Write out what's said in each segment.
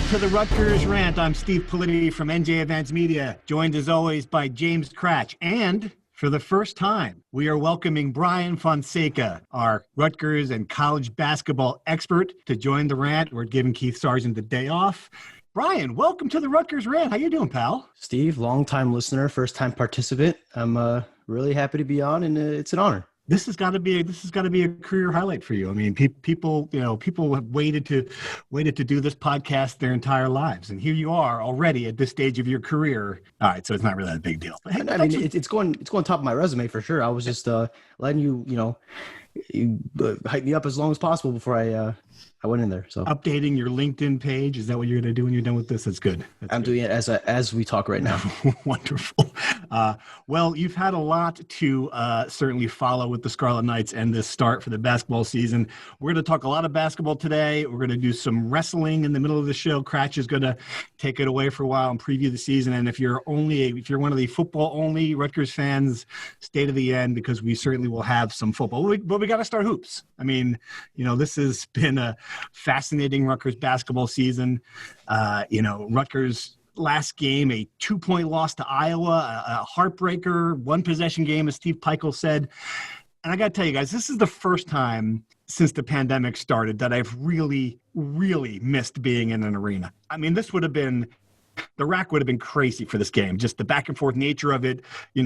to the Rutgers Rant. I'm Steve Politi from NJ Events Media, joined as always by James Cratch. And for the first time, we are welcoming Brian Fonseca, our Rutgers and college basketball expert, to join the rant. We're giving Keith Sargent the day off. Brian, welcome to the Rutgers Rant. How you doing, pal? Steve, long-time listener, first-time participant. I'm really happy to be on, and it's an honor. This has got to be a career highlight for you. I mean, people have waited to do this podcast their entire lives, and here you are already at this stage of your career. All right, so it's not really that big a deal. But hey, it's going top of my resume for sure. I was just letting you hype me up as long as possible before I went in there. So updating your LinkedIn page, is that what you're going to do when you're done with this? That's good. I'm doing it as we talk right now. Wonderful. Well, you've had a lot to certainly follow with the Scarlet Knights and this start for the basketball season. We're going to talk a lot of basketball today. We're going to do some wrestling in the middle of the show. Cratch is going to take it away for a while and preview the season. And if you're one of the football only Rutgers fans, stay to the end because we certainly will have some football. But we got to start hoops. I mean, this has been a fascinating Rutgers basketball season. Rutgers last game, a 2-point loss to Iowa, a heartbreaker, one possession game, as Steve Peichel said. And I got to tell you guys, this is the first time since the pandemic started that I've really, really missed being in an arena. I mean, the rack would have been crazy for this game. Just the back and forth nature of it,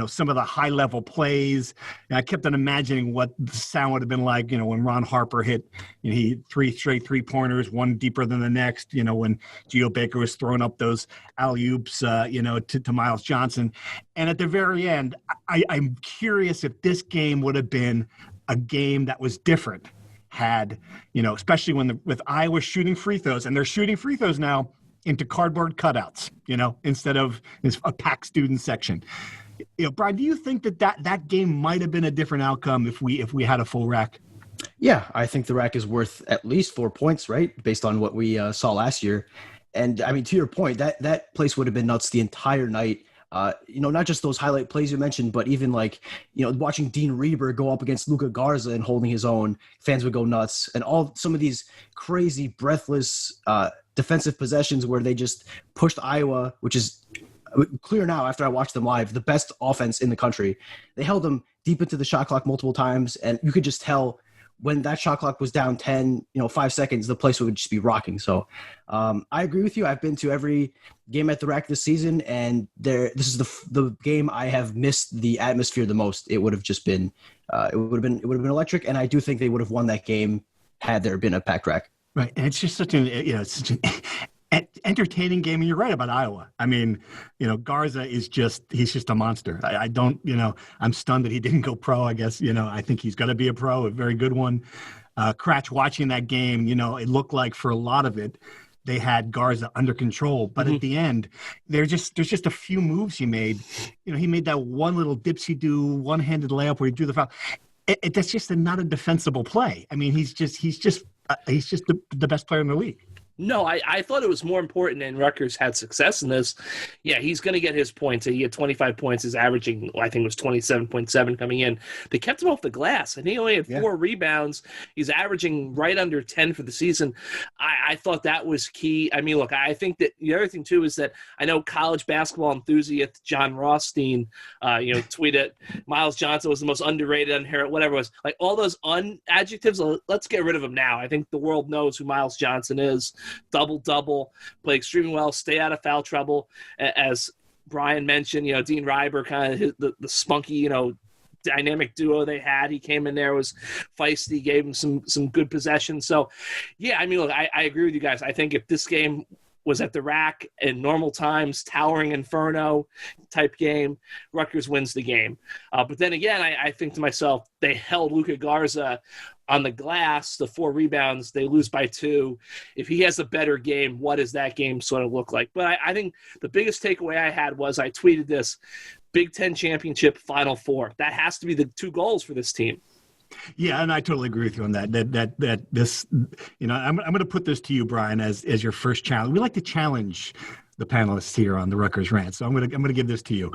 some of the high level plays. And I kept on imagining what the sound would have been like, when Ron Harper hit, he 3 straight 3-pointers, one deeper than the next, when Geo Baker was throwing up those alley-oops, to Miles Johnson. And at the very end, I'm curious if this game would have been a game that was different had, especially with Iowa shooting free throws, and they're shooting free throws now into cardboard cutouts, instead of a packed student section. Brian, do you think that game might have been a different outcome if we had a full rack? Yeah, I think the rack is worth at least 4 points, right? Based on what we saw last year. And I mean, to your point, that place would have been nuts the entire night. Not just those highlight plays you mentioned, but even watching Dean Reber go up against Luka Garza and holding his own, fans would go nuts. And some of these crazy, breathless defensive possessions where they just pushed Iowa, which is clear now after I watched them live, the best offense in the country. They held them deep into the shot clock multiple times, and you could just tell when that shot clock was down 10, 5 seconds, the place would just be rocking. So I agree with you. I've been to every game at the rack this season, and this is the game I have missed the atmosphere the most. It would have just been, it would have been electric, and I do think they would have won that game had there been a packed rack. Right, and it's just such an entertaining game, and you're right about Iowa. I mean, Garza he's just a monster. I don't, I'm stunned that he didn't go pro. I guess, I think he's going to be a pro, a very good one. Cratch, watching that game, it looked like for a lot of it, they had Garza under control. But at the end, there's just a few moves he made. He made that one little dipsy-do, one-handed layup where he drew the foul. That's just not a defensible play. I mean, he's just the best player in the league. No, I thought it was more important, and Rutgers had success in this. Yeah, he's going to get his points. He had 25 points. He's averaging, I think it was 27.7 coming in. They kept him off the glass, and he only had 4 rebounds. He's averaging right under 10 for the season. I thought that was key. I mean, look, I think that the other thing, too, is that I know college basketball enthusiast John Rothstein, tweeted Miles Johnson was the most underrated, unheralded, whatever it was. Like, all those adjectives, let's get rid of them now. I think the world knows who Miles Johnson is. Double-double, play extremely well, stay out of foul trouble. As Brian mentioned, Dean Reiber, kind of the spunky, dynamic duo they had. He came in there, was feisty, gave him some good possession. So, yeah, I mean, look, I agree with you guys. I think if this game was at the rack in normal times, towering inferno type game, Rutgers wins the game. But then again, I think to myself, they held Luka Garza on the glass, the 4 rebounds, they lose by 2. If he has a better game, what does that game sort of look like? But I think the biggest takeaway I had was I tweeted this, Big Ten championship, Final Four. That has to be the 2 goals for this team. Yeah, and I totally agree with you on that. That this, I'm going to put this to you, Brian, as your first challenge. We like to challenge the panelists here on the Rutgers Rant, so I'm going to give this to you.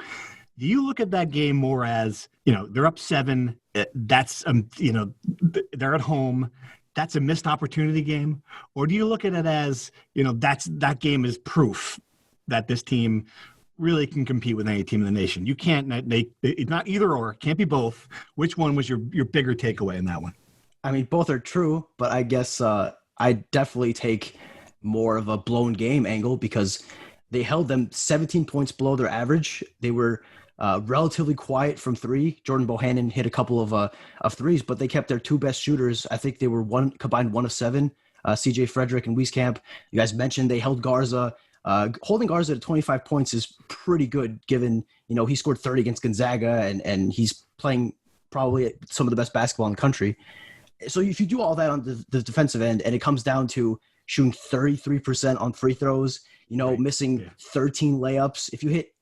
Do you look at that game more as, they're up 7, that's, they're at home, that's a missed opportunity game? Or do you look at it as, that game is proof that this team really can compete with any team in the nation? You can't, it's not either or, it can't be both. Which one was your bigger takeaway in that one? I mean, both are true, but I guess I definitely take more of a blown game angle because they held them 17 points below their average. They were relatively quiet from three. Jordan Bohannon hit a couple of threes, but they kept their two best shooters. I think they were combined 1 of 7, CJ Frederick and Wieskamp. You guys mentioned they held Garza. Holding Garza to 25 points is pretty good given, he scored 30 against Gonzaga and he's playing probably some of the best basketball in the country. So if you do all that on the defensive end and it comes down to shooting 33% on free throws, Right. missing 13 layups, if you hit,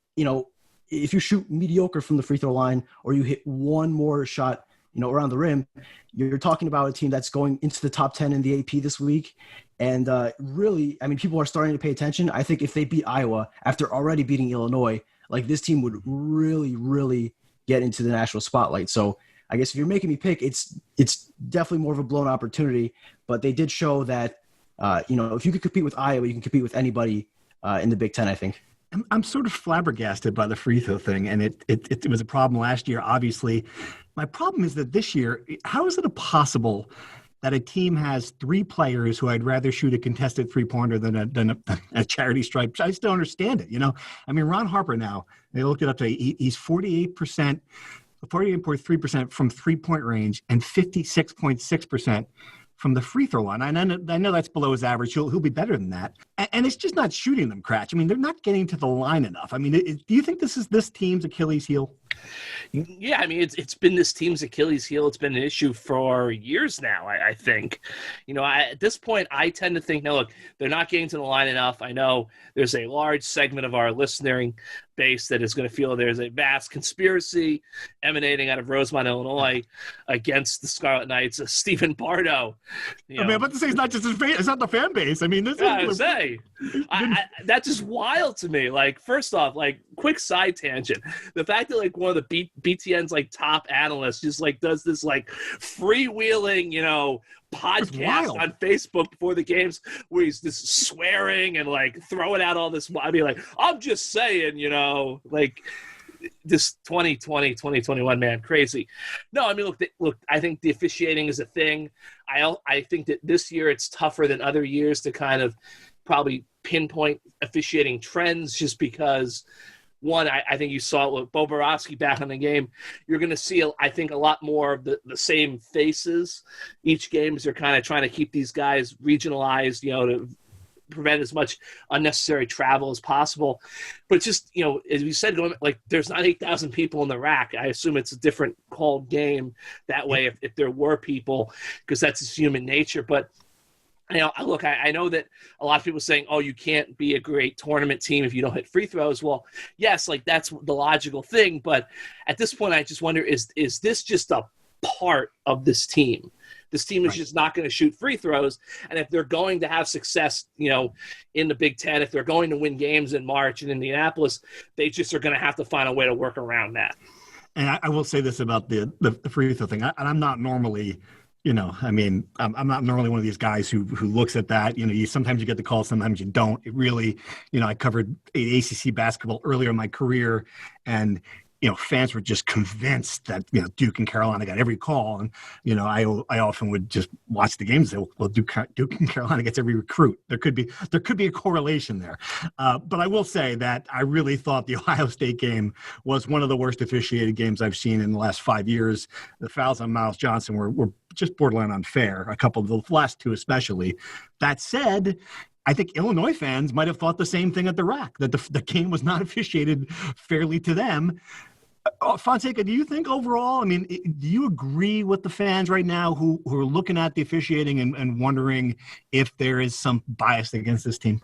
if you shoot mediocre from the free throw line or you hit one more shot, around the rim, you're talking about a team that's going into the top 10 in the AP this week. And really, I mean, people are starting to pay attention. I think if they beat Iowa after already beating Illinois, like this team would really, really get into the national spotlight. So I guess if you're making me pick, it's definitely more of a blown opportunity, but they did show that, if you could compete with Iowa, you can compete with anybody in the Big Ten, I think. I'm sort of flabbergasted by the free throw thing, and it was a problem last year, obviously. My problem is that this year, how is it possible that a team has 3 players who I'd rather shoot a contested three-pointer than a charity stripe? I just don't understand it, I mean, Ron Harper now, they looked it up today, he's 48.3% from three-point range and 56.6% from the free throw line. I know that's below his average. He'll be better than that. And it's just not shooting them, Cratch. I mean, they're not getting to the line enough. I mean, do you think this is this team's Achilles heel? Yeah, I mean, it's been this team's Achilles heel. It's been an issue for years now, I think. At this point, I tend to think, no, look, they're not getting to the line enough. I know there's a large segment of our listening base that is going to feel there's a vast conspiracy emanating out of Rosemont, Illinois against the Scarlet Knights. Stephen Bardo. I'm about to say it's not just it's not the fan base. I mean, this is that's just wild to me. Like, first off, like, quick side tangent. The fact that like one of the BTN's like top analysts just like does this like freewheeling, podcast on Facebook before the games where he's just swearing and like throwing out all this. I mean, like, I'm just saying, like this 2020, 2021, man, crazy. No, I mean, look, I think the officiating is a thing. I think that this year it's tougher than other years to kind of probably pinpoint officiating trends just because, one, I think you saw it with Bo Borowski back in the game. You're going to see, I think, a lot more of the same faces each game as they're kind of trying to keep these guys regionalized, to prevent as much unnecessary travel as possible. But just, as we said, there's not 8,000 people in the rack. I assume it's a different called game that way if there were people, because that's just human nature. But look, I know that a lot of people are saying, oh, you can't be a great tournament team if you don't hit free throws. Well, yes, like that's the logical thing. But at this point, I just wonder, is this just a part of this team? This team is just not going to shoot free throws. And if they're going to have success, in the Big Ten, if they're going to win games in March in Indianapolis, they just are going to have to find a way to work around that. And I will say this about the free throw thing. I'm not normally – I'm not normally one of these guys who looks at that. Sometimes you get the call, sometimes you don't. It really, I covered ACC basketball earlier in my career, and fans were just convinced that Duke and Carolina got every call, and I often would just watch the games and say, well, Duke and Carolina gets every recruit. There could be a correlation there, but I will say that I really thought the Ohio State game was one of the worst officiated games I've seen in the last 5 years. The fouls on Miles Johnson were just borderline unfair. A couple of the last 2 especially. That said, I think Illinois fans might have thought the same thing at the rack, that the game was not officiated fairly to them. Fonseca, do you think overall, do you agree with the fans right now who are looking at the officiating and wondering if there is some bias against this team?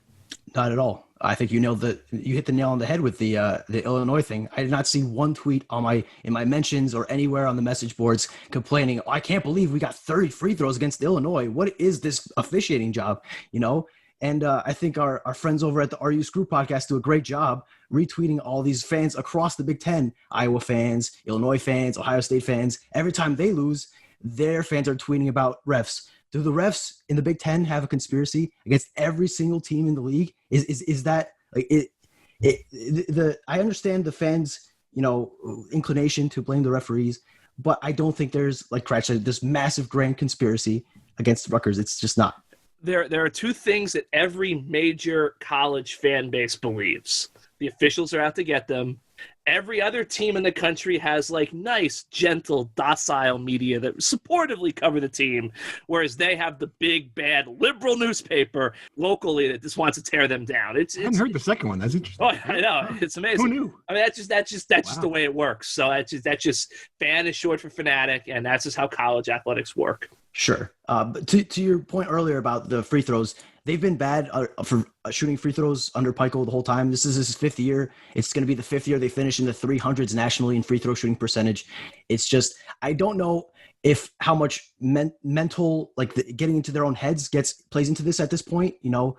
Not at all. I think you hit the nail on the head with the Illinois thing. I did not see one tweet in my mentions or anywhere on the message boards complaining, I can't believe we got 30 free throws against Illinois. What is this officiating job? And I think our friends over at the RU Screw podcast do a great job retweeting all these fans across the Big Ten, Iowa fans, Illinois fans, Ohio State fans. Every time they lose, their fans are tweeting about refs. do the refs in the Big Ten have a conspiracy against every single team in the league? Is that like it? I understand the fans, inclination to blame the referees, but I don't think there's, like Cratch said, this massive grand conspiracy against Rutgers. It's just not. There are two things that every major college fan base believes. The officials are out to get them. Every other team in the country has like nice, gentle, docile media that supportively cover the team, whereas they have the big, bad liberal newspaper locally that just wants to tear them down. I hadn't heard the second one. That's interesting. Oh, I know. It's amazing. Who knew? I mean, that's just the way it works. So that's just fan is short for fanatic, and that's just how college athletics work. Sure. But to your point earlier about the free throws, they've been bad for shooting free throws under Pikiell the whole time. This is his fifth year. It's going to be the fifth year they finish in the 300s nationally in free throw shooting percentage. It's just, I don't know if how much mental, like getting into their own heads plays into this at this point. You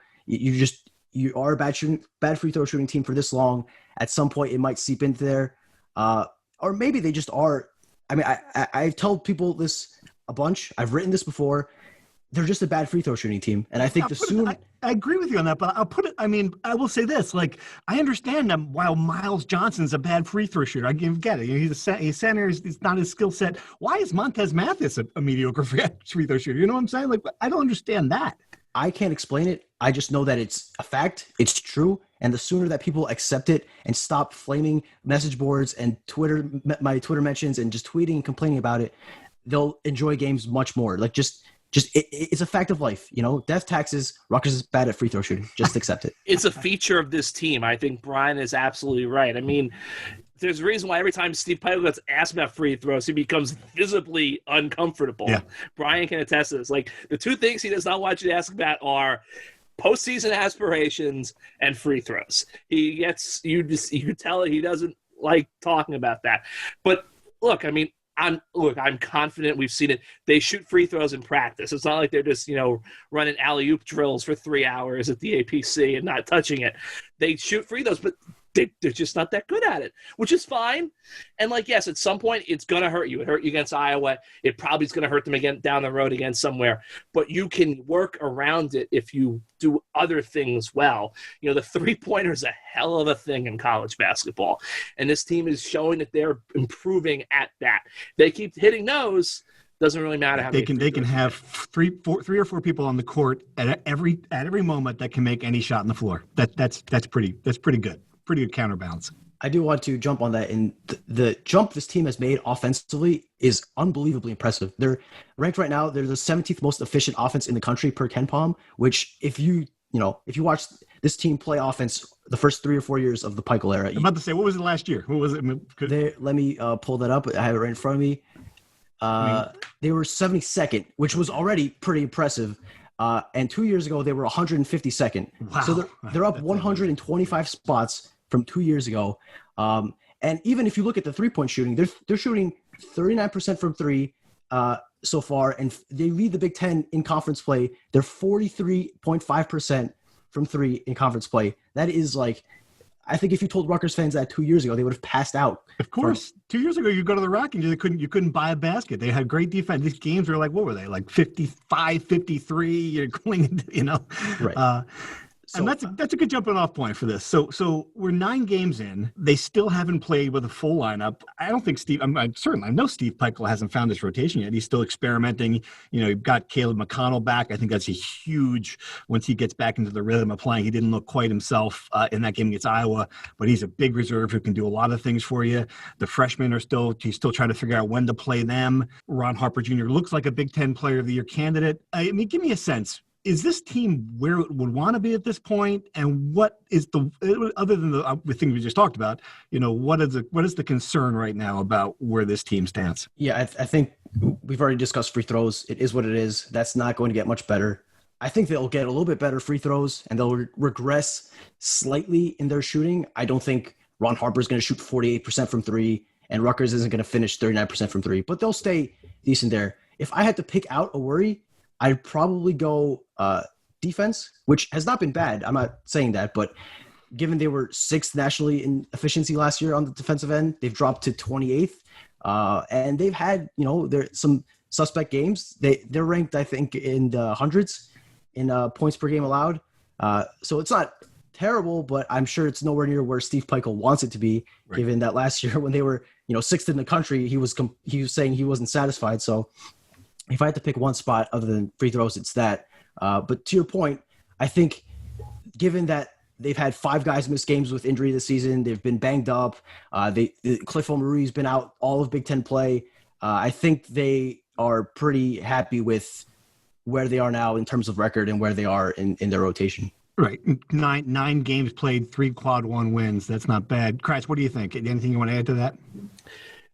are a bad free throw shooting team for this long. At some point it might seep into there. Or maybe they just are. I mean, I've told people this a bunch. I've written this before. They're just a bad free throw shooting team. And I think I agree with you on that, but I will say this, like, I understand while Miles Johnson's a bad free throw shooter, I get it. He's a center, it's not his skill set. Why is Montez Mathis a mediocre free throw shooter? You know what I'm saying? Like, I don't understand that. I can't explain it. I just know that it's a fact. It's true. And the sooner that people accept it and stop flaming message boards and my Twitter mentions and just tweeting and complaining about it, they'll enjoy games much more. Like, it's a fact of life, death taxes. Rutgers is bad at free throw shooting. Just accept it. It's a feature of this team. I think Brian is absolutely right. I mean, there's a reason why every time Steve Pikiell gets asked about free throws, he becomes visibly uncomfortable. Yeah. Brian can attest to this. Like, the two things he does not want you to ask about are postseason aspirations and free throws. He gets, you can tell he doesn't like talking about that. But look, I mean, I'm confident. We've seen it. They shoot free throws in practice. It's not like they're just, running alley-oop drills for 3 hours at the APC and not touching it. They shoot free throws, but they're just not that good at it, which is fine. And yes, at some point it's going to hurt you. It hurt you against Iowa. It probably is going to hurt them again down the road again somewhere, but you can work around it if you do other things well. The 3-pointer is a hell of a thing in college basketball. And this team is showing that they're improving at that. They keep hitting those. Doesn't really matter how they can have three or four people on the court at every moment that can make any shot on the floor. That's pretty good. Pretty good counterbalance. I do want to jump on that. And the jump this team has made offensively is unbelievably impressive. They're ranked right now. They're the 17th most efficient offense in the country per KenPom, which if you watch this team play offense the first 3 or 4 years of the Pikiell era. I'm about to say, what was it last year? Who was it? Let me pull that up. I have it right in front of me. They were 72nd, which was already pretty impressive. And 2 years ago, they were 152nd. Wow. So they're up 125 spots from 2 years ago. And even if you look at the 3-point shooting, they're shooting 39% from three so far, and they lead the Big Ten in conference play. They're 43.5% from three in conference play. That is I think if you told Rutgers fans that 2 years ago, they would have passed out. Of course. 2 years ago, you go to the Rock and you couldn't buy a basket. They had great defense. These games were what were they? 55, 53, you're going, Right. And that's a good jumping off point for this. So we're 9 games in. They still haven't played with a full lineup. I don't think I know Steve Pikiell hasn't found his rotation yet. He's still experimenting. You've got Caleb McConnell back. I think that's a huge, once he gets back into the rhythm of playing. He didn't look quite himself in that game against Iowa, but he's a big reserve who can do a lot of things for you. The freshmen he's still trying to figure out when to play them. Ron Harper Jr. looks like a Big Ten Player of the Year candidate. I mean, give me a sense. Is this team where it would want to be at this point? And what is other than the thing we just talked about, what is the concern right now about where this team stands? Yeah, I think we've already discussed free throws. It is what it is. That's not going to get much better. I think they'll get a little bit better free throws and they'll regress slightly in their shooting. I don't think Ron Harper is going to shoot 48% from three and Rutgers isn't going to finish 39% from three, but they'll stay decent there. If I had to pick out a worry, I'd probably go defense, which has not been bad. I'm not saying that, but given they were 6th nationally in efficiency last year on the defensive end, they've dropped to 28th. And they've had, there's some suspect games. They're ranked, I think, in the hundreds in points per game allowed. So it's not terrible, but I'm sure it's nowhere near where Steve Peichel wants it to be, given that last year when they were, sixth in the country, he was saying he wasn't satisfied. So if I had to pick one spot other than free throws, it's that. But to your point, I think given that they've had 5 guys miss games with injury this season, they've been banged up. Cliff O'Murray's been out all of Big Ten play. I think they are pretty happy with where they are now in terms of record and where they are in their rotation. Right. Nine games played, 3 quad 1 wins. That's not bad. Kratz, what do you think? Anything you want to add to that?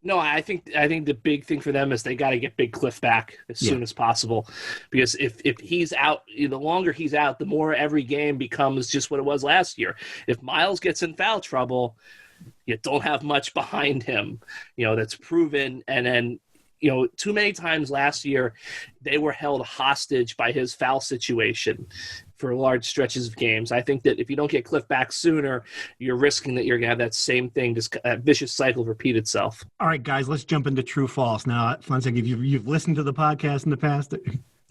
No, I think the big thing for them is they got to get Big Cliff back as soon as possible, because if he's out, the longer he's out, the more every game becomes just what it was last year. If Miles gets in foul trouble, you don't have much behind him, that's proven. And then, too many times last year, they were held hostage by his foul situation for large stretches of games. I think that if you don't get Cliff back sooner, you're risking that you're going to have that same thing, just a vicious cycle repeat itself. All right, guys, let's jump into true false. Now, Fonseca, if you've listened to the podcast in the past.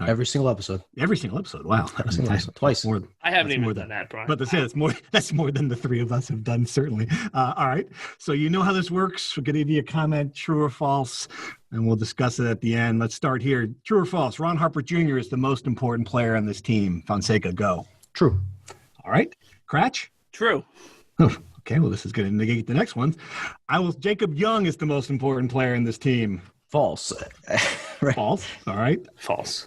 Every single episode. Every single episode. Wow. Every single episode. Twice. I haven't even done that, Brian. But that's more than the 3 of us have done, certainly. All right. So you know how this works. We're going to give you a comment, true or false, and we'll discuss it at the end. Let's start here. True or false? Ron Harper Jr. is the most important player on this team. Fonseca, go. True. All right. Cratch? True. Oh, okay. Well, this is going to negate the next one. Jacob Young is the most important player in this team. False. Right. False. All right. False.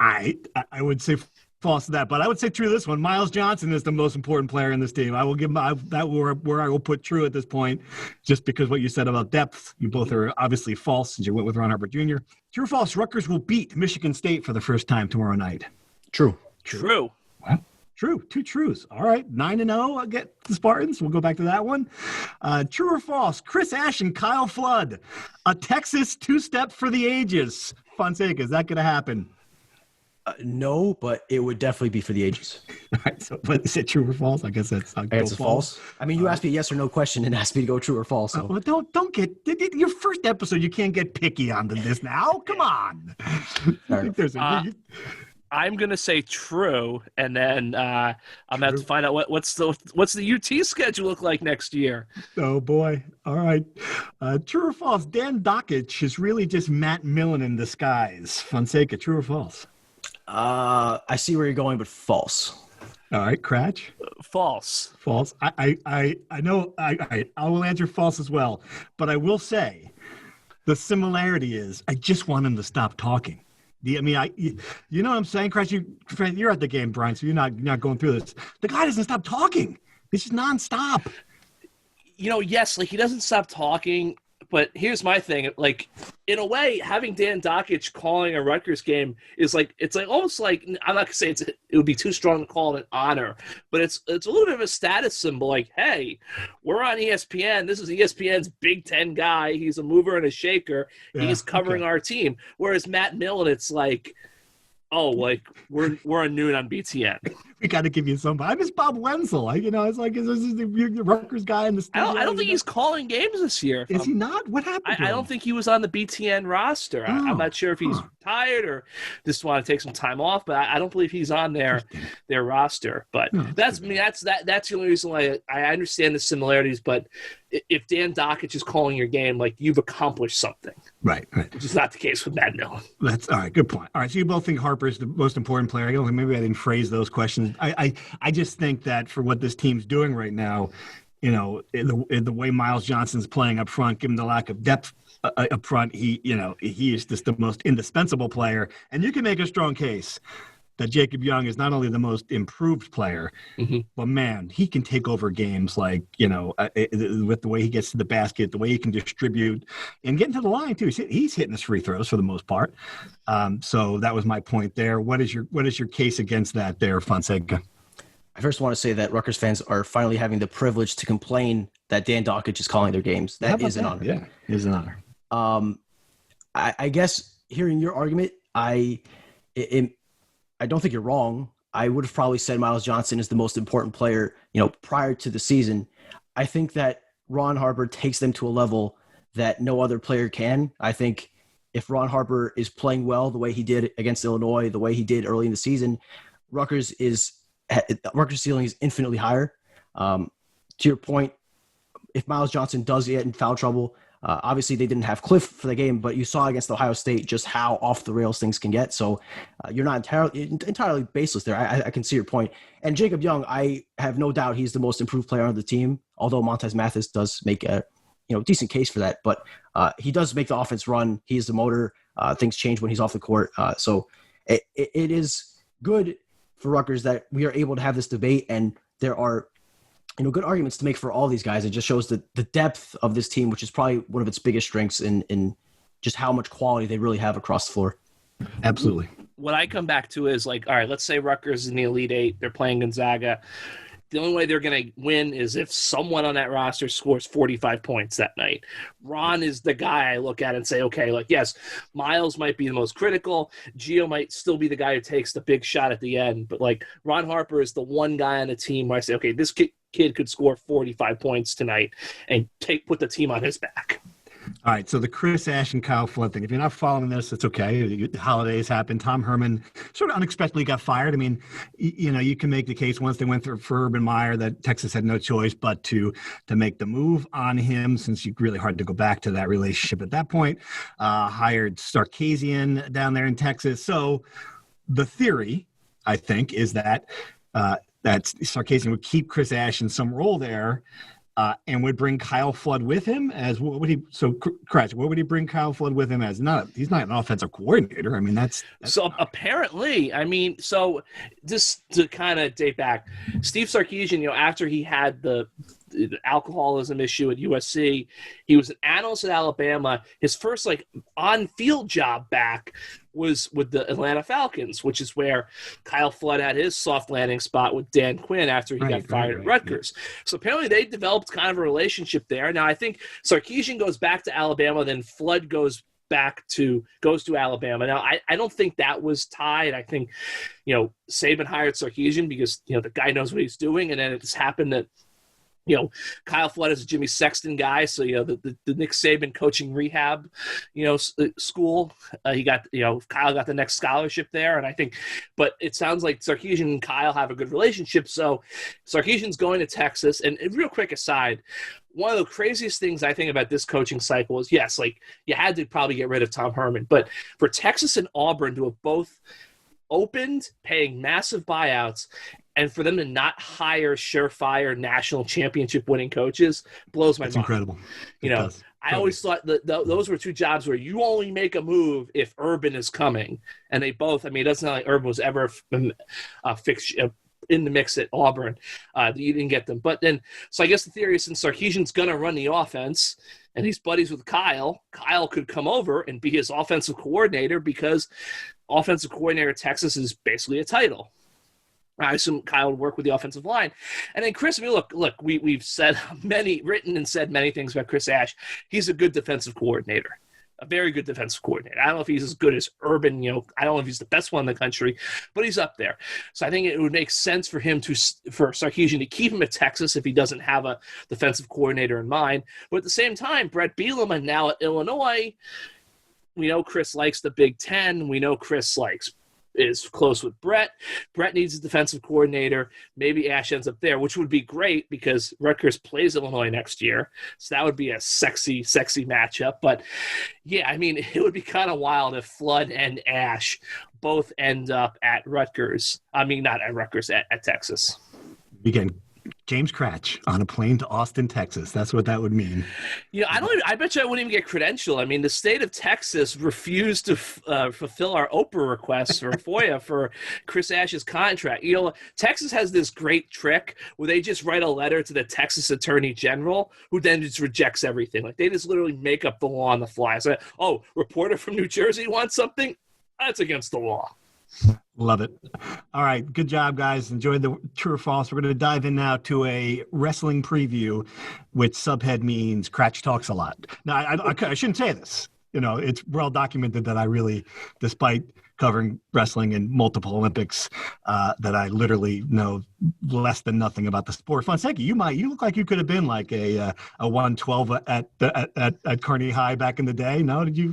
I would say false to that, but I would say true to this one. Miles Johnson is the most important player in this team. I will give that where I will put true at this point, just because what you said about depth. You both are obviously false since you went with Ron Harper Jr. True or false? Rutgers will beat Michigan State for the first time tomorrow night. True. Well, true. 2 trues. All right. 9-0. I'll get the Spartans. We'll go back to that one. True or false? Chris Ash and Kyle Flood, a Texas 2-step for the ages. Fonseca, is that going to happen? No, but it would definitely be for the ages. All right, so, but is it true or false? I guess that's a false. I mean, you asked me a yes or no question and asked me to go true or false. So. Well, don't get your first episode. You can't get picky on this now. Come on. I'm gonna say true, and then I'm gonna have to find out what's the UT schedule look like next year. Oh boy! All right, true or false? Dan Dockich is really just Matt Millen in disguise. Fonseca, true or false? I see where you're going, but false. All right, Cratch. False. I know. I will answer false as well, but I will say the similarity is I just want him to stop talking. You know what I'm saying, Cratch? You're at the game, Brian, so you're not going through this. The guy doesn't stop talking. It's just nonstop. Yes, he doesn't stop talking. But here's my thing, in a way, having Dan Dockich calling a Rutgers game is it's almost like, I'm not gonna say it would be too strong to call it an honor, but it's a little bit of a status symbol. Hey, we're on ESPN. This is ESPN's Big Ten guy. He's a mover and a shaker. Yeah, he's covering our team. Whereas Matt Millen, it's we're on noon on BTN. We got to give you some. I miss Bob Wenzel. It's like, is this the Rutgers guy in the studio? I don't think he's calling games this year. Is he not? What happened? I don't think he was on the BTN roster. I'm not sure if he's tired or just want to take some time off, but I don't believe he's on their roster. But that's the only reason why I understand the similarities. But if Dan Dockich is calling your game, you've accomplished something. Right. Which is not the case with Matt Millen. That's all right. Good point. All right. So you both think Harper is the most important player. Maybe I didn't phrase those questions. I just think that for what this team's doing right now, the way Miles Johnson's playing up front, given the lack of depth up front, he is just the most indispensable player. And you can make a strong case that Jacob Young is not only the most improved player, but man, he can take over games with the way he gets to the basket, the way he can distribute and get into the line too. He's hitting his free throws for the most part. So that was my point there. What is your case against that there, Fonseca? I first want to say that Rutgers fans are finally having the privilege to complain that Dan Dockich is calling their games. That is an honor. Yeah, it is an honor. I guess hearing your argument, I don't think you're wrong. I would have probably said Miles Johnson is the most important player, prior to the season. I think that Ron Harper takes them to a level that no other player can. I think if Ron Harper is playing well the way he did against Illinois, the way he did early in the season, Rutgers' ceiling is infinitely higher. To your point, if Miles Johnson does get in foul trouble, obviously they didn't have Cliff for the game, but you saw against Ohio State just how off the rails things can get. So you're not entirely baseless there. I can see your point. And Jacob Young, I have no doubt he's the most improved player on the team, although Montez Mathis does make a decent case for that. But he does make the offense run. He is the motor. Things change when he's off the court. So it is good for Rutgers that we are able to have this debate, and there are good arguments to make for all these guys. It just shows the depth of this team, which is probably one of its biggest strengths in just how much quality they really have across the floor. Absolutely. What I come back to is like, all right, let's say Rutgers is in the Elite Eight. They're playing Gonzaga. The only way they're going to win is if someone on that roster scores 45 points that night. Ron is the guy I look at and say, okay, like, yes, Miles might be the most critical. Gio might still be the guy who takes the big shot at the end. But, like, Ron Harper is the one guy on the team where I say, okay, this kid could score 45 points tonight and put the team on his back. All right, so the Chris Ash and Kyle Flood thing. If you're not following this, it's okay. The holidays happen. Tom Herman sort of unexpectedly got fired. I mean, you can make the case once they went through for Urban Meyer that Texas had no choice but to make the move on him, since it's really hard to go back to that relationship at that point. Hired Sarkisian down there in Texas. So the theory, I think, is that Sarkisian would keep Chris Ash in some role there. And would bring Kyle Flood with him as what would he? So, Cratch, what would he bring Kyle Flood with him as? He's not an offensive coordinator. I mean, that's so apparently. I mean, so just to kind of date back, Steve Sarkisian, after he had the alcoholism issue at USC, he was an analyst at Alabama. His first on-field job back was with the Atlanta Falcons, which is where Kyle Flood had his soft landing spot with Dan Quinn after he got fired at Rutgers. Yeah. So apparently they developed kind of a relationship there. Now I think Sarkisian goes back to Alabama, then Flood goes to Alabama. Now I don't think that was tied. I think Saban hired Sarkisian because the guy knows what he's doing, and then it just happened that Kyle Flood is a Jimmy Sexton guy, so the Nick Saban coaching rehab, school. He got Kyle got the next scholarship there, and I think, but it sounds like Sarkisian and Kyle have a good relationship. So Sarkisian's going to Texas, and real quick aside, one of the craziest things I think about this coaching cycle is yes, you had to probably get rid of Tom Herman, but for Texas and Auburn to have both opened, paying massive buyouts, and for them to not hire surefire national championship winning coaches blows my mind. It's incredible. I always thought that those were two jobs where you only make a move if Urban is coming. And they both, it doesn't sound like Urban was ever fixed in the mix at Auburn. You didn't get them. But then, so I guess the theory is since Sarkisian's going to run the offense and he's buddies with Kyle could come over and be his offensive coordinator and offensive coordinator at Texas is basically a title. I assume Kyle would work with the offensive line. And then Chris, look, we've written and said many things about Chris Ash. He's a good defensive coordinator, a very good defensive coordinator. I don't know if he's as good as Urban, I don't know if he's the best one in the country, but he's up there. So I think it would make sense for Sarkisian to keep him at Texas if he doesn't have a defensive coordinator in mind. But at the same time, Brett Bielema now at Illinois, we know Chris likes the Big Ten. We know Chris is close with Brett. Brett needs a defensive coordinator. Maybe Ash ends up there, which would be great because Rutgers plays Illinois next year. So that would be a sexy, sexy matchup. But yeah, it would be kind of wild if Flood and Ash both end up at Rutgers. Not at Rutgers, at Texas. Again, James Cratch on a plane to Austin, Texas. That's what that would mean. I bet you I wouldn't even get credentialed. The state of Texas refused to fulfill our Oprah requests for FOIA for Chris Ash's contract. Texas has this great trick where they just write a letter to the Texas Attorney General, who then just rejects everything. They just literally make up the law on the fly. So, reporter from New Jersey wants something? That's against the law. Love it. All right. Good job, guys. Enjoyed the true or false. We're going to dive in now to a wrestling preview, which subhead means Cratch talks a lot. Now, I shouldn't say this. it's well documented that I really, despite covering wrestling in multiple Olympics, that I literally know less than nothing about the sport. Fonseca, you look like you could have been like a 112 at Kearney High back in the day. No, you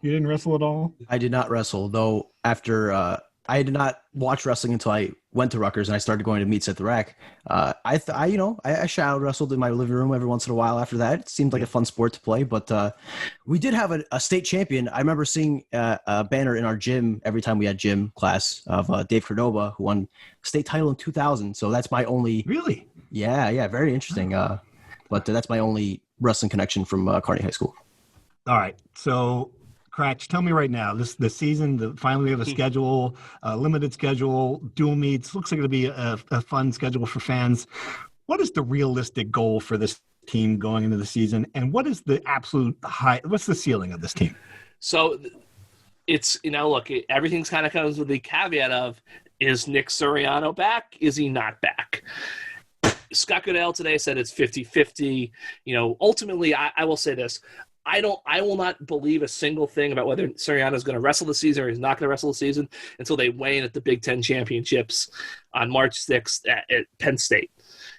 didn't wrestle at all? I did not wrestle, though. After I did not watch wrestling until I went to Rutgers and I started going to meets at the rack. I shadow wrestled in my living room every once in a while. After that, it seemed like a fun sport to play. But we did have a state champion. I remember seeing a banner in our gym every time we had gym class of Dave Cordova, who won state title in 2000. So that's my only. Really? Yeah, very interesting. But that's my only wrestling connection from Kearney High School. All right, so. Cratch, tell me right now, the season, finally we have a schedule, a limited schedule, dual meets, looks like it'll be a fun schedule for fans. What is the realistic goal for this team going into the season, and what is the absolute what's the ceiling of this team? So it's, look, everything's kind of comes with the caveat of, is Nick Suriano back? Is he not back? Scott Goodell today said it's 50-50. Ultimately, I will say this. I will not believe a single thing about whether Suriano is going to wrestle the season or he's not going to wrestle the season until they weigh in at the Big Ten championships on March 6th at Penn State.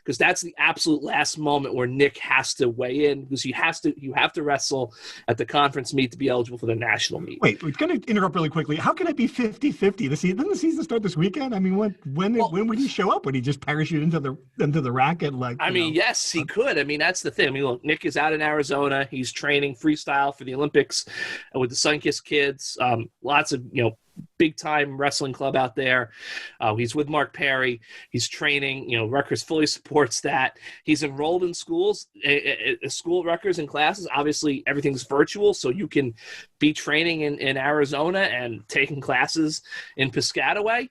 Because that's the absolute last moment where Nick has to weigh in, because you have to wrestle at the conference meet to be eligible for the national meet. Wait, we're going to interrupt really quickly. How can it be 50-50? Didn't the season start this weekend? I mean, when would he show up? Would he just parachute into the racket? Yes, he could. I mean, that's the thing. I mean, look, Nick is out in Arizona. He's training freestyle for the Olympics with the Sunkist kids. Lots of big-time wrestling club out there. He's with Mark Perry. He's training. Rutgers fully supports that. He's enrolled in schools, school at Rutgers in classes. Obviously, everything's virtual, so you can be training in Arizona and taking classes in Piscataway.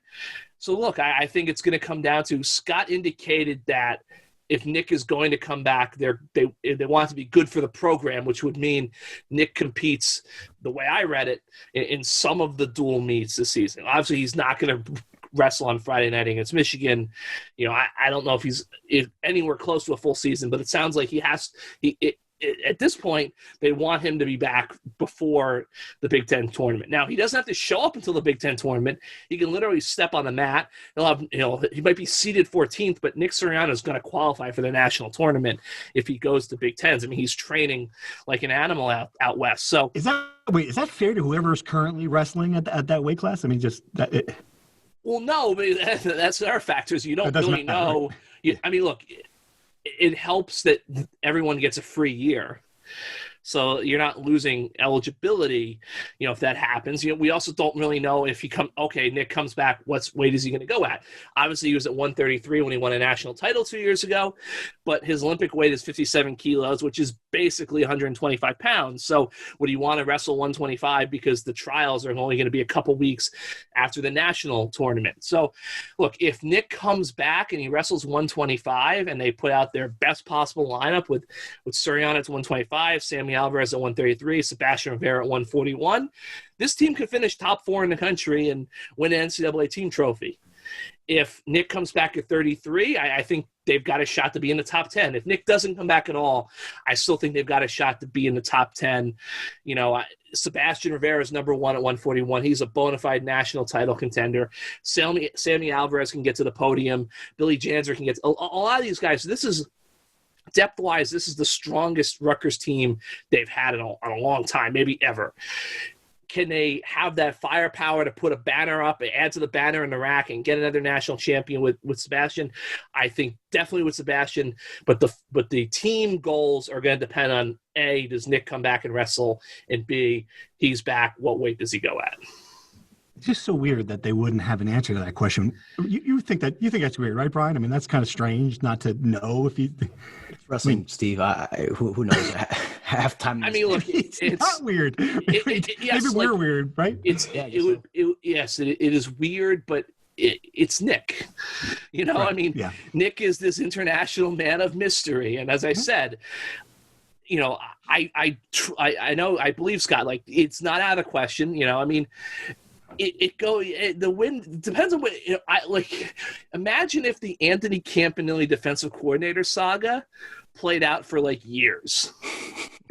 So, look, I think it's going to come down to, Scott indicated that if Nick is going to come back, they want it to be good for the program, which would mean Nick competes, the way I read it, in some of the dual meets this season. Obviously, he's not going to wrestle on Friday night against Michigan. I don't know if he's anywhere close to a full season, but it sounds like at this point, they want him to be back before the Big Ten tournament. Now, he doesn't have to show up until the Big Ten tournament. He can literally step on the mat. He might be seeded 14th, but Nick Suriano is going to qualify for the national tournament if he goes to Big Tens. I mean, he's training like an animal out west. So is that fair to whoever's currently wrestling at that weight class? I mean, just that. Well, no, but that's their factors. You don't really know. Right? I mean, look. It helps that everyone gets a free year. So you're not losing eligibility, if that happens. We also don't really know if Nick comes back, what weight is he going to go at? Obviously, he was at 133 when he won a national title 2 years ago, but his Olympic weight is 57 kilos, which is basically 125 pounds. So would he want to wrestle 125 because the trials are only going to be a couple weeks after the national tournament? So, look, if Nick comes back and he wrestles 125 and they put out their best possible lineup with Suriano at 125, Sammy Alvarez at 133, Sebastian Rivera at 141, this team could finish top 4 in the country and win an NCAA team trophy. If Nick comes back at 33, I think they've got a shot to be in the top 10. If Nick doesn't come back at all, I still think they've got a shot to be in the top 10. Sebastian Rivera is number 1 at 141. He's a bona fide national title contender. Sammy Alvarez can get to the podium. Billy Janzer can get to, a lot of these guys. This is depth-wise, this is the strongest Rutgers team they've had in a long time, maybe ever. Can they have that firepower to put a banner up, add to the banner in the rack, and get another national champion with Sebastian? I think definitely with Sebastian, but the team goals are going to depend on A, does Nick come back and wrestle, and B, he's back, what weight does he go at? It's just so weird that they wouldn't have an answer to that question. You think that's weird, right, Brian? I mean, that's kind of strange not to know if you. Wrestling, Steve. Who knows? Half time. I mean, look, it's not weird. Maybe we're weird, right? It is weird, but it's Nick. Right. I mean, yeah. Nick is this international man of mystery, and as I said, I know, I believe Scott. Like, it's not out of the question. I mean. The win depends on what imagine if the Anthony Campanile defensive coordinator saga played out for years.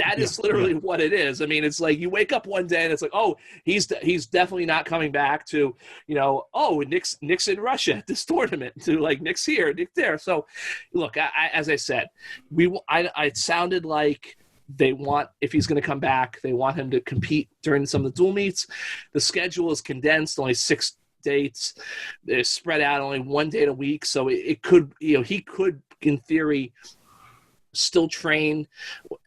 That is literally what it is. I mean, it's like you wake up one day and it's like, oh, he's definitely not coming back to, Nick's in Russia at this tournament, to like Nick's here, Nick there. So, look, as I said, it sounded like they want, if he's going to come back, they want him to compete during some of the dual meets. The schedule is condensed, only 6 dates. They're spread out only 1 day a week. So it could, he could, in theory, still train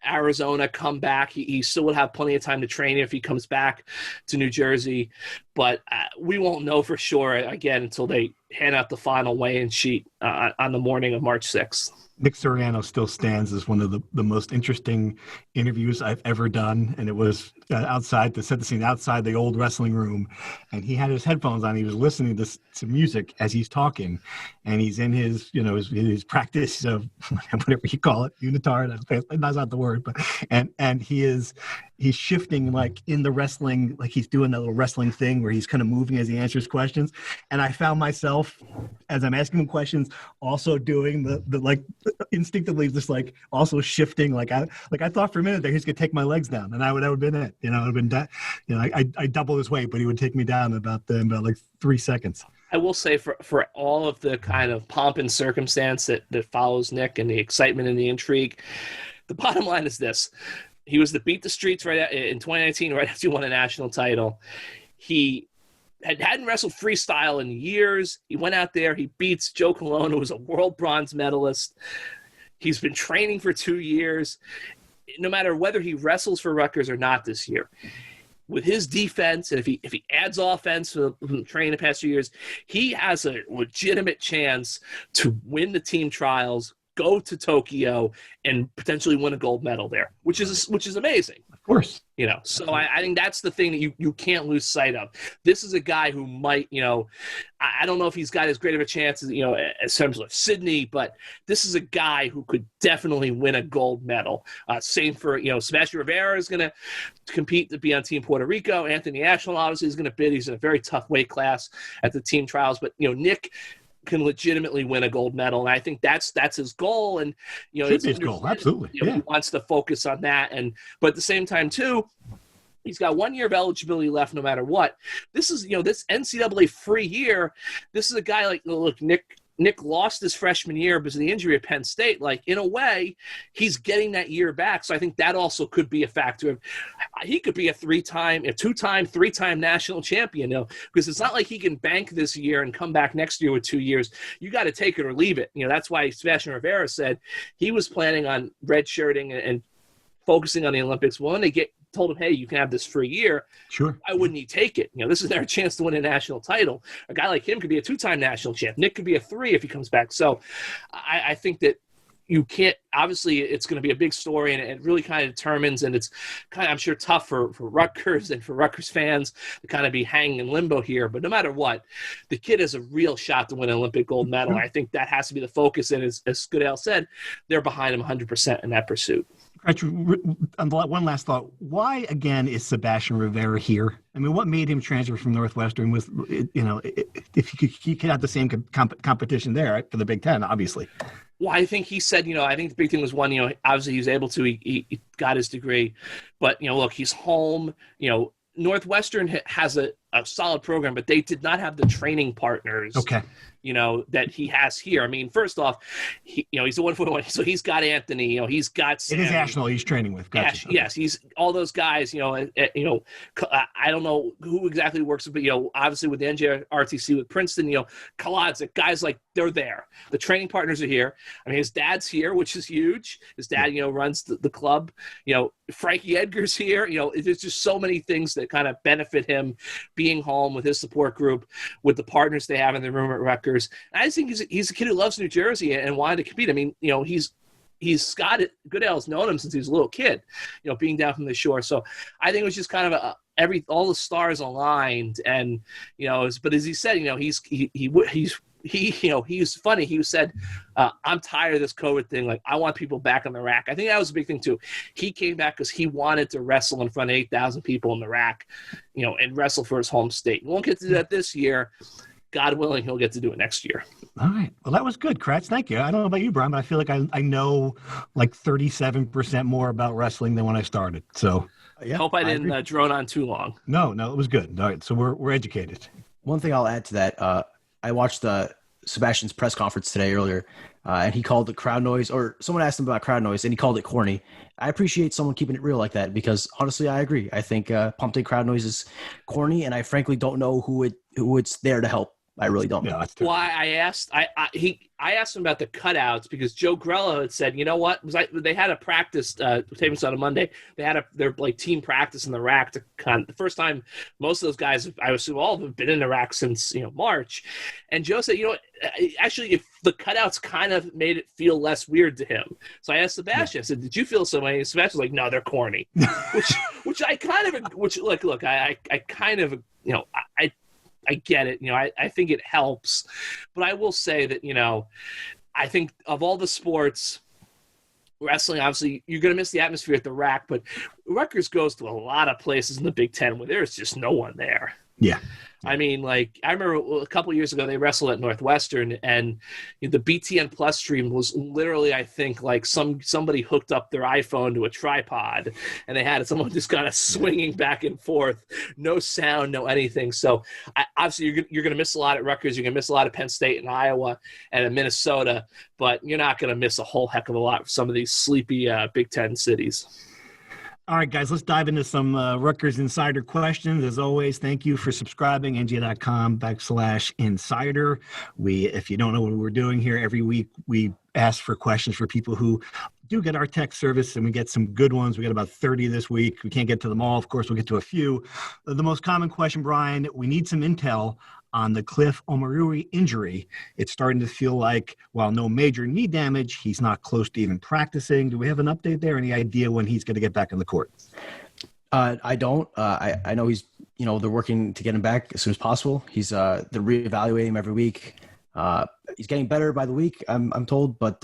Arizona, come back. He still would have plenty of time to train if he comes back to New Jersey. But we won't know for sure, again, until they hand out the final weigh-in sheet on the morning of March 6th. Nick Suriano still stands as one of the most interesting interviews I've ever done. And it was outside, to set the scene, outside the old wrestling room. And he had his headphones on. He was listening to music as he's talking. And he's in his, his practice of whatever you call it, unitard. That's not the word. But and he's shifting like in the wrestling, like he's doing that little wrestling thing where he's kind of moving as he answers questions. And I found myself, as I'm asking him questions, also doing the like instinctively just like also shifting. Like I thought for a minute that he's gonna take my legs down, and that would have been it. It would have been that. I double his weight, but he would take me down in about like 3 seconds. I will say for all of the kind of pomp and circumstance that follows Nick and the excitement and the intrigue, the bottom line is this. He was the beat the streets in 2019, right after he won a national title. He hadn't wrestled freestyle in years. He went out there. He beats Joe Colon, who was a world bronze medalist. He's been training for 2 years. No matter whether he wrestles for Rutgers or not this year, with his defense, and if he adds offense from training the past few years, he has a legitimate chance to win the team trials, go to Tokyo, and potentially win a gold medal there, which is amazing. Of course. So I think that's the thing that you can't lose sight of. This is a guy who might, I don't know if he's got as great of a chance as, as terms of Sydney, but this is a guy who could definitely win a gold medal. Same for, Sebastian Rivera is going to compete to be on Team Puerto Rico. Anthony Ashland obviously is going to bid. He's in a very tough weight class at the team trials, but, Nick can legitimately win a gold medal, and I think that's his goal. And it's his goal, absolutely. He wants to focus on that, but at the same time too, he's got 1 year of eligibility left, no matter what. This is this NCAA free year. This is a guy like, look, Nick lost his freshman year because of the injury at Penn State. Like, in a way, he's getting that year back. So I think that also could be a factor. He could be a 2-time, 3-time national champion, because it's not like he can bank this year and come back next year with 2 years. You got to take it or leave it. That's why Sebastian Rivera said he was planning on redshirting and focusing on the Olympics. Well, when they told him, hey, you can have this free year. Sure. Why wouldn't he take it? This is their chance to win a national title. A guy like him could be a 2-time national champ. Nick could be a 3 if he comes back. So I think that you can't, obviously it's going to be a big story, and it really kind of determines, and it's kind of, I'm sure, tough for Rutgers and for Rutgers fans to kind of be hanging in limbo here. But no matter what, the kid has a real shot to win an Olympic gold medal. I think that has to be the focus. And as Goodell said, they're behind him 100% in that pursuit. One last thought. Why, again, is Sebastian Rivera here? I mean, what made him transfer from Northwestern was, if he could have the same competition there, right, for the Big Ten, obviously. Well, I think he said, I think the big thing was one, obviously he was able to, he got his degree. But, look, he's home. Northwestern has a solid program, but they did not have the training partners. Okay. That he has here. I mean, first off, he's a 141, so he's got Anthony. He's got Sam. It is Ashland he's training with. Gotcha. Yes, he's all those guys. I don't know who exactly works with, but obviously with the NJRTC with Princeton, Kaladzik, guys like they're there. The training partners are here. I mean, his dad's here, which is huge. His dad, runs the club. Frankie Edgar's here. There's just so many things that kind of benefit him being home with his support group, with the partners they have in the room at Rutgers. I just think he's a kid who loves New Jersey and wanted to compete. I mean, he's got it. Goodell's known him since he was a little kid, being down from the shore. So I think it was just kind of all the stars aligned, and but as he said, he's funny. He said, I'm tired of this COVID thing. Like, I want people back on the rack. I think that was a big thing too. He came back because he wanted to wrestle in front of 8,000 people in the rack, and wrestle for his home state. We won't get to that this year. God willing, he'll get to do it next year. All right. Well, that was good, Kratz. Thank you. I don't know about you, Brian, but I feel like I know like 37% more about wrestling than when I started. So Yeah, hope I didn't drone on too long. No, it was good. All right. So we're educated. One thing I'll add to that, I watched Sebastian's press conference today earlier, and he called the crowd noise, or someone asked him about crowd noise, and he called it corny. I appreciate someone keeping it real like that because honestly, I agree. I think pumped in crowd noise is corny, and I frankly don't know who it's there to help. I really don't know. Why I asked him about the cutouts because Joe Grella had said, you know what? They had a practice taping this on a Monday. They had their like team practice in the rack the first time most of those guys, I assume all of them, have been in the rack since March. And Joe said, actually, if the cutouts kind of made it feel less weird to him. So I asked Sebastian. I said, "Did you feel so way?" And Sebastian's like, "No, they're corny," which I kind of look. I kind of I get it. I think it helps. But I will say that, I think of all the sports, wrestling, obviously, you're going to miss the atmosphere at the rack, but Rutgers goes to a lot of places in the Big Ten where there's just no one there. Yeah. I mean, like, I remember a couple of years ago, they wrestled at Northwestern, and the BTN Plus stream was literally, I think, like somebody hooked up their iPhone to a tripod, and they had someone just kind of swinging back and forth, no sound, no anything. So, obviously, you're going to miss a lot at Rutgers. You're going to miss a lot of Penn State and Iowa and in Minnesota, but you're not going to miss a whole heck of a lot for some of these sleepy Big Ten cities. All right, guys, let's dive into some Rutgers Insider questions. As always, thank you for subscribing, NJ.com/insider. If you don't know what we're doing here, every week we ask for questions for people who do get our text service, and we get some good ones. We got about 30 this week. We can't get to them all. Of course, we'll get to a few. The most common question, Brian, we need some intel on the Cliff Omoruyi injury. It's starting to feel like, while no major knee damage, he's not close to even practicing. Do we have an update there? Any idea when he's going to get back on the court? I don't. I know he's, they're working to get him back as soon as possible. They're reevaluating him every week. He's getting better by the week, I'm told, but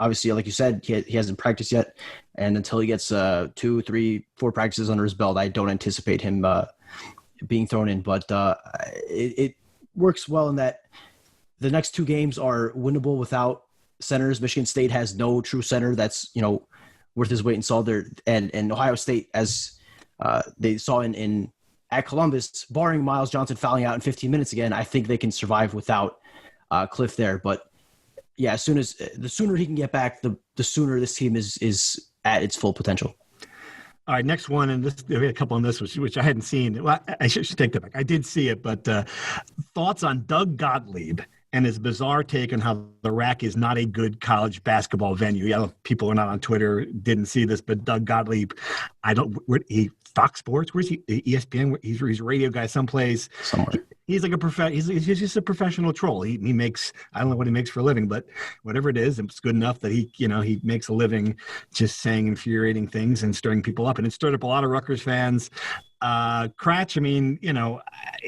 obviously, like you said, he hasn't practiced yet. And until he gets 2, 3, 4 practices under his belt, I don't anticipate him being thrown in. But it works well in that the next 2 games are winnable without centers. Michigan State has no true center that's, worth his weight in salt there. And Ohio State, as they saw in at Columbus, barring Miles Johnson fouling out in 15 minutes again, I think they can survive without Cliff there. But yeah, the sooner he can get back, the sooner this team is at its full potential. All right, next one, and we had a couple on this, which I hadn't seen. Well, I should take that back. I did see it, but thoughts on Doug Gottlieb and his bizarre take on how the RAC is not a good college basketball venue. Yeah, people are not on Twitter, didn't see this, but Doug Gottlieb, Fox Sports, where's he? ESPN, he's a radio guy someplace. Somewhere. He's like he's just a professional troll. He makes, I don't know what he makes for a living, but whatever it is, it's good enough that he makes a living just saying infuriating things and stirring people up. And it stirred up a lot of Rutgers fans. Kratch, I mean,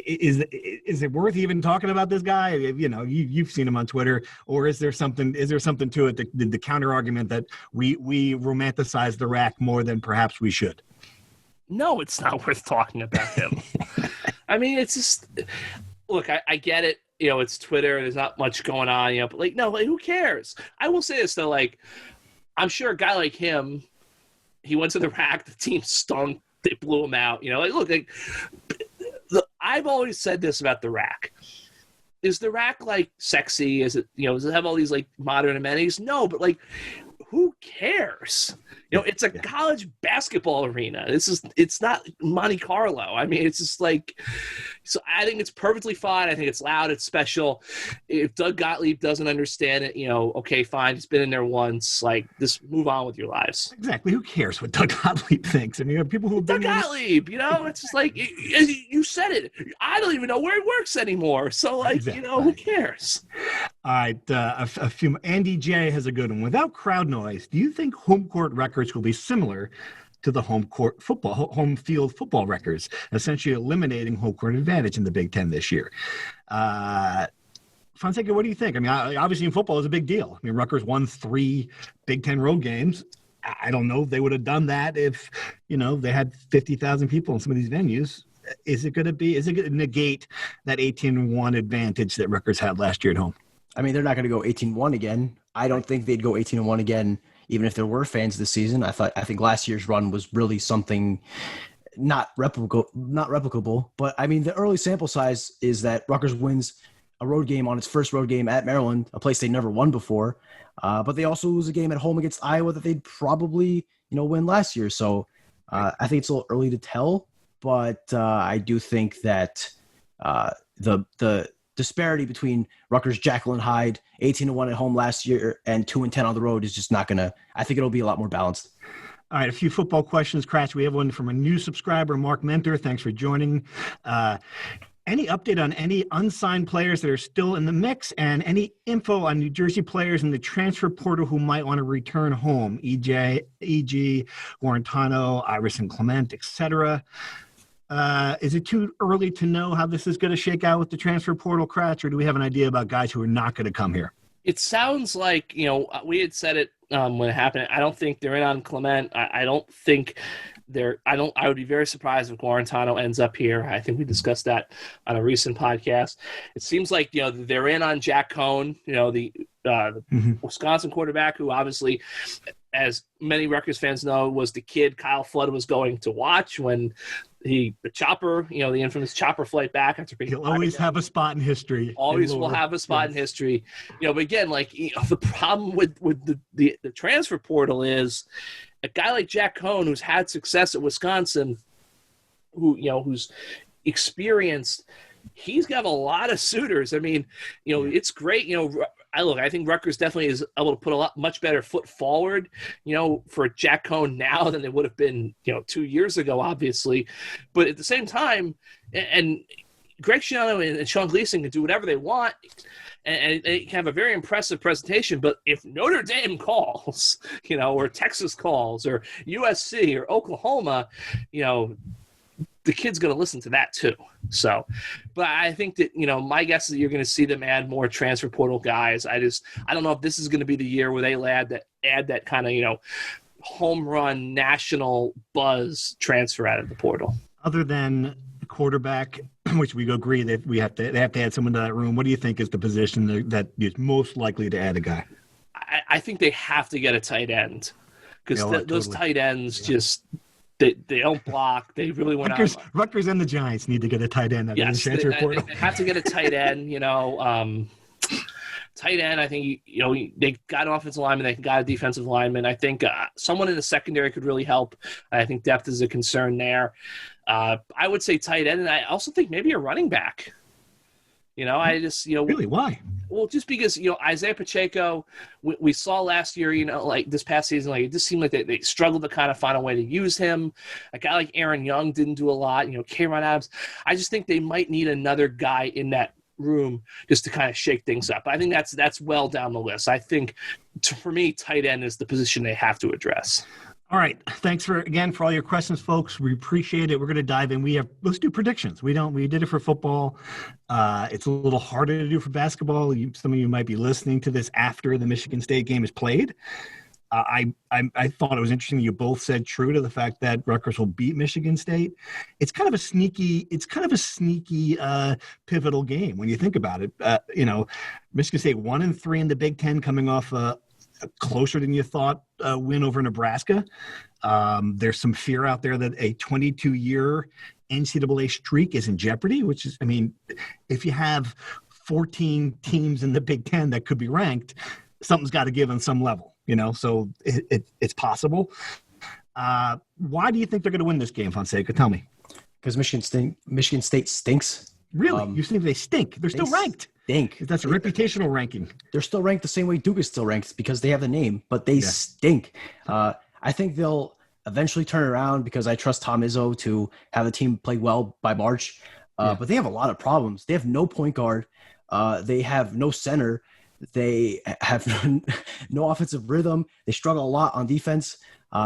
is it worth even talking about this guy? You've seen him on Twitter, or is there something to it, the counter argument that we romanticize the RAC more than perhaps we should? No, it's not worth talking about him. I mean, it's just, look, I get it. It's Twitter. There's not much going on, but who cares? I will say this though, I'm sure a guy like him, he went to the RAC, the team stunk, they blew him out. I've always said this about the RAC. Is the RAC sexy? Is it, does it have all these modern amenities? No, but who cares? It's a college basketball arena. It's not Monte Carlo. I mean, it's just so I think it's perfectly fine. I think it's loud. It's special. If Doug Gottlieb doesn't understand it, okay, fine. He's been in there once. Just move on with your lives. Exactly. Who cares what Doug Gottlieb thinks? I mean, people who've been Doug Gottlieb, it's just you said it. I don't even know where he works anymore. So exactly. Who cares? All right. A few. Andy J has a good one. Without crowd noise, do you think home court records will be similar to the home field football records, essentially eliminating home court advantage in the Big Ten this year? Fonseca, what do you think? I mean, obviously in football, it's a big deal. I mean, Rutgers won 3 Big Ten road games. I don't know if they would have done that if, they had 50,000 people in some of these venues. is it going to negate that 18-1 advantage that Rutgers had last year at home? I mean, they're not going to go 18-1 again. I don't think they'd go 18-1 again, even if there were fans this season. I think last year's run was really something not replicable. But I mean, the early sample size is that Rutgers wins a road game on its first road game at Maryland, a place they never won before. But they also lose a game at home against Iowa that they'd probably, win last year. So I think it's a little early to tell, but I do think that the disparity between Rutgers, Jekyll and Hyde, 18-1 at home last year and 2-10 on the road is just not going to. I think it'll be a lot more balanced. All right, a few football questions, Cratch. We have one from a new subscriber, Mark Mentor. Thanks for joining. Any update on any unsigned players that are still in the mix, and any info on New Jersey players in the transfer portal who might want to return home, e.g. Guarantano, Iverson Clement, etc.? Is it too early to know how this is going to shake out with the transfer portal, Cratch, or do we have an idea about guys who are not going to come here? It sounds like, we had said it when it happened. I don't think they're in on Clement. I don't think I would be very surprised if Guarantano ends up here. I think we discussed that on a recent podcast. It seems like, they're in on Jack Cohn, the Wisconsin quarterback, who obviously, as many Rutgers fans know, was the kid Kyle Flood was going to watch when the infamous chopper flight back after being. He'll always have a spot in history. Always will have a spot in history. But again, the problem with the transfer portal is a guy like Jack Cohn, who's had success at Wisconsin, who's experienced. He's got a lot of suitors. I mean, it's great. I think Rutgers definitely is able to put a much better foot forward, for Jack Cohn now than they would have been, 2 years ago, obviously. But at the same time, and Greg Schiano and Sean Gleason can do whatever they want, and they can have a very impressive presentation. But if Notre Dame calls, or Texas calls, or USC or Oklahoma, the kid's going to listen to that too. So, but I think that, my guess is that you're going to see them add more transfer portal guys. I don't know if this is going to be the year where they add that kind of, home run national buzz transfer out of the portal. Other than quarterback, which we agree that they have to add someone to that room, what do you think is the position that is most likely to add a guy? I think they have to get a tight end, because those tight ends just – They don't block. They really went out. Rutgers and the Giants need to get a tight end. Yes, they have to get a tight end. Tight end. I think they got an offensive lineman. They got a defensive lineman. I think someone in the secondary could really help. I think depth is a concern there. I would say tight end, and I also think maybe a running back. Really, why? Well, just because, Isaiah Pacheco, we saw last year, this past season, it just seemed like they struggled to kind of find a way to use him. A guy like Aaron Young didn't do a lot, Kayron Adams. I just think they might need another guy in that room just to kind of shake things up. I think that's well down the list. I think, for me, tight end is the position they have to address. All right. Thanks for all your questions, folks. We appreciate it. We're going to dive in. Let's do predictions. We did it for football. It's a little harder to do for basketball. Some of you might be listening to this after the Michigan State game is played. I thought it was interesting. You both said true to the fact that Rutgers will beat Michigan State. It's kind of a sneaky pivotal game when you think about it. Michigan State 1-3 in the Big Ten, coming off a closer than you thought win over Nebraska. There's some fear out there that a 22-year NCAA streak is in jeopardy, which is, if you have 14 teams in the Big Ten that could be ranked, something's got to give on some level, so it's possible. Why do you think they're going to win this game, Fonseca? Tell me. Because Michigan State stinks. Really? You think they stink? They're still ranked. Stink. That's a reputational ranking. They're still ranked the same way Duke is still ranked, because they have the name, but they stink. I think they'll eventually turn around, because I trust Tom Izzo to have the team play well by March. But they have a lot of problems. They have no point guard. They have no center. They have no offensive rhythm. They struggle a lot on defense.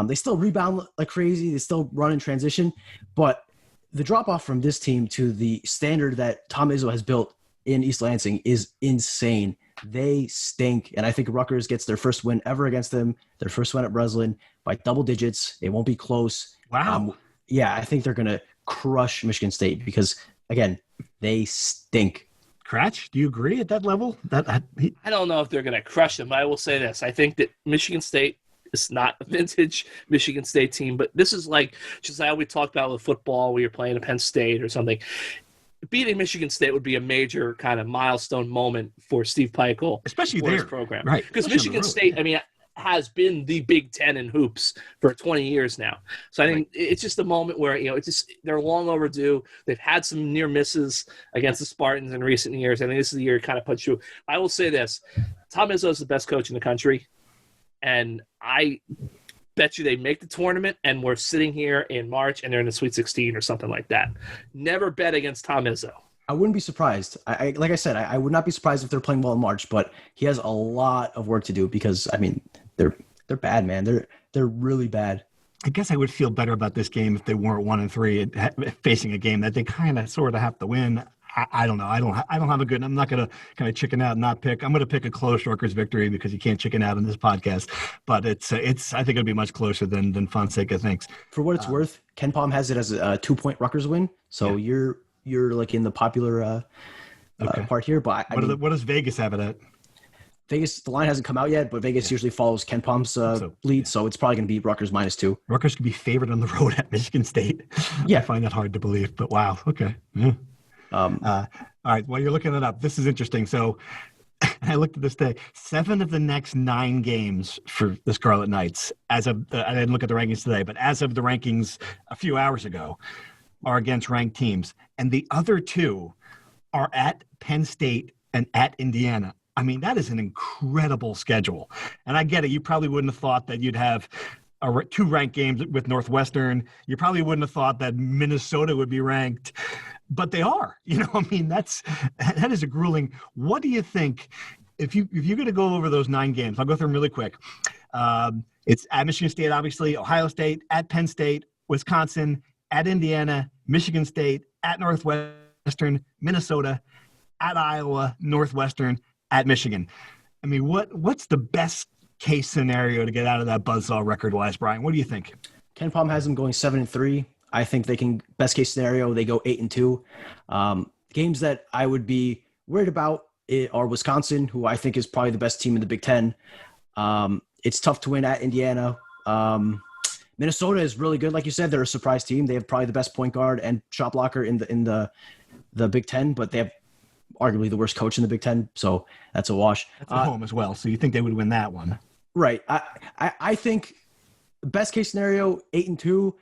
They still rebound like crazy. They still run in transition. But the drop-off from this team to the standard that Tom Izzo has built in East Lansing is insane. They stink, and I think Rutgers gets their first win ever against them, their first win at Breslin, by double digits. It won't be close. Wow. I think they're going to crush Michigan State because, again, they stink. Cratch, do you agree at that level? I don't know if they're going to crush them, but I will say this. I think that Michigan State is not a vintage Michigan State team, but this is like just how we talked about with football where you're playing at Penn State or something. Beating Michigan State would be a major kind of milestone moment for Steve Peichel, especially for their his program. Right. Because Michigan State, I mean, has been the Big Ten in hoops for 20 years now. So I think it's just a moment where, it's just they're long overdue. They've had some near misses against the Spartans in recent years. I think this is the year it kind of puts you. I will say this. Tom Izzo is the best coach in the country, and I bet you they make the tournament and we're sitting here in March and they're in the Sweet 16 or something like that. Never bet against Tom Izzo. I wouldn't be surprised. Like I said, I would not be surprised if they're playing well in March, but he has a lot of work to do because, I mean, they're bad, man. They're really bad. I guess I would feel better about this game if they weren't 1-3 facing a game that they kind of sort of have to win. I don't know. I don't have a good. I'm not going to kind of chicken out and not pick. I'm going to pick a close Rutgers victory because you can't chicken out in this podcast. But it's. I think it'll be much closer than Fonseca thinks. For what it's worth, Ken Palm has it as a 2-point Rutgers win. So you're like in the popular part here. But what does Vegas have it at? Vegas, the line hasn't come out yet, but Vegas usually follows Ken Palm's lead, so it's probably going to be Rutgers -2. Rutgers could be favored on the road at Michigan State. Yeah, I find that hard to believe, but wow. Okay. Yeah. All right. While you're looking it up, this is interesting. So I looked at this day. 7 of the next 9 games for the Scarlet Knights, as of I didn't look at the rankings today, but as of the rankings a few hours ago, are against ranked teams, and the other 2 are at Penn State and at Indiana. I mean, that is an incredible schedule. And I get it. You probably wouldn't have thought that you'd have 2 ranked games with Northwestern. You probably wouldn't have thought that Minnesota would be ranked, but they are. I mean, that is a grueling. What do you think if you're going to go over those 9 games? I'll go through them really quick. It's at Michigan State, obviously, Ohio State, at Penn State, Wisconsin, at Indiana, Michigan State, at Northwestern, Minnesota, at Iowa, Northwestern, at Michigan. I mean, what's the best case scenario to get out of that buzzsaw record-wise, Brian? What do you think? Ken Palm has them going 7-3. I think they can, best case scenario, they go 8-2. Games that I would be worried about are Wisconsin, who I think is probably the best team in the Big Ten. It's tough to win at Indiana. Minnesota is really good. Like you said, they're a surprise team. They have probably the best point guard and shot blocker in the Big Ten, but they have arguably the worst coach in the Big Ten, so that's a wash. That's at home as well, so you think they would win that one? Right. I think best case scenario, 8-2.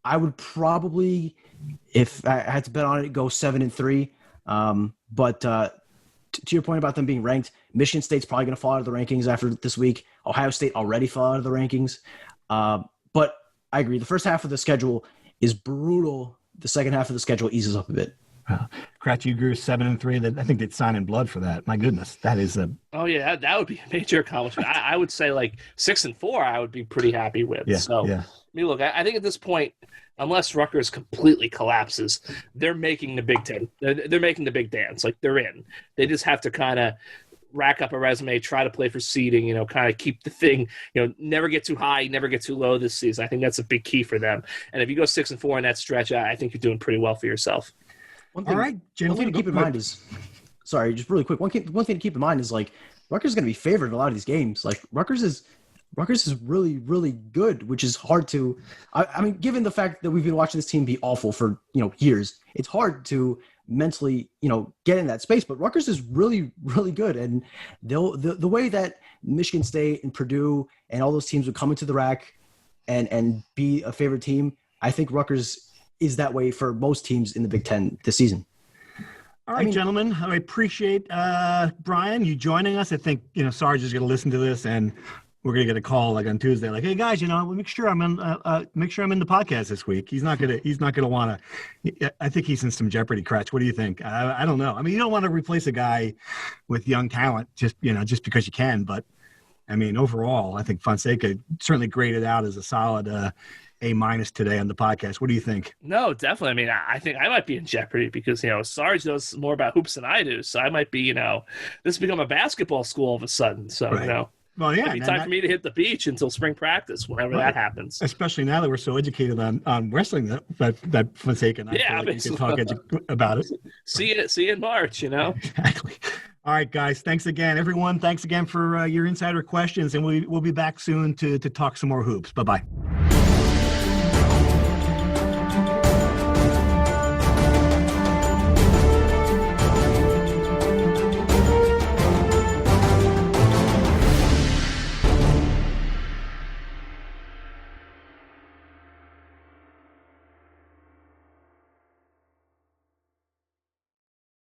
I would probably, if I had to bet on it, go 7-3. But to your point about them being ranked, Michigan State's probably going to fall out of the rankings after this week. Ohio State already fell out of the rankings. But I agree. The first half of the schedule is brutal. The second half of the schedule eases up a bit. Kratch, you grew 7-3. I think they'd sign in blood for that. My goodness, that is a. Oh yeah, that would be a major accomplishment. I would say like 6-4. I would be pretty happy with. Yeah, so, yeah. I mean, look, I think at this point, unless Rutgers completely collapses, they're making the Big Ten. They're making the big dance. Like they're in. They just have to kind of rack up a resume, try to play for seeding. Kind of keep the thing. Never get too high, never get too low this season. I think that's a big key for them. And if you go 6-4 in that stretch, I think you're doing pretty well for yourself. One thing to keep in mind is, sorry, just really quick. One thing to keep in mind is like Rutgers is going to be favored in a lot of these games. Like Rutgers is really, really good, which is hard to. I mean, given the fact that we've been watching this team be awful for years, it's hard to mentally get in that space. But Rutgers is really, really good, and the way that Michigan State and Purdue and all those teams would come into the rack and be a favorite team, I think Rutgers is that way for most teams in the Big Ten this season. All right, gentlemen, I appreciate Brian, you joining us. I think, Sarge is going to listen to this and we're going to get a call like on Tuesday, like, hey guys, make sure I'm in the podcast this week. He's not going to want to, I think he's in some jeopardy, Kratch. What do you think? I don't know. I mean, you don't want to replace a guy with young talent just because you can, but I mean, overall, I think Fonseca certainly graded out as a solid, A- today on the podcast. What do you think? No, definitely. I mean, I think I might be in jeopardy because, Sarge knows more about hoops than I do. So I might be, this has become a basketball school all of a sudden. So, right. Well, yeah. It'll be time for me to hit the beach until spring practice, whenever that happens. Especially now that we're so educated on wrestling that Fonseca and I feel like you can talk about it. See you in March, Exactly. All right, guys. Thanks again, everyone. Thanks again for your insider questions, and we'll be back soon to talk some more hoops. Bye-bye.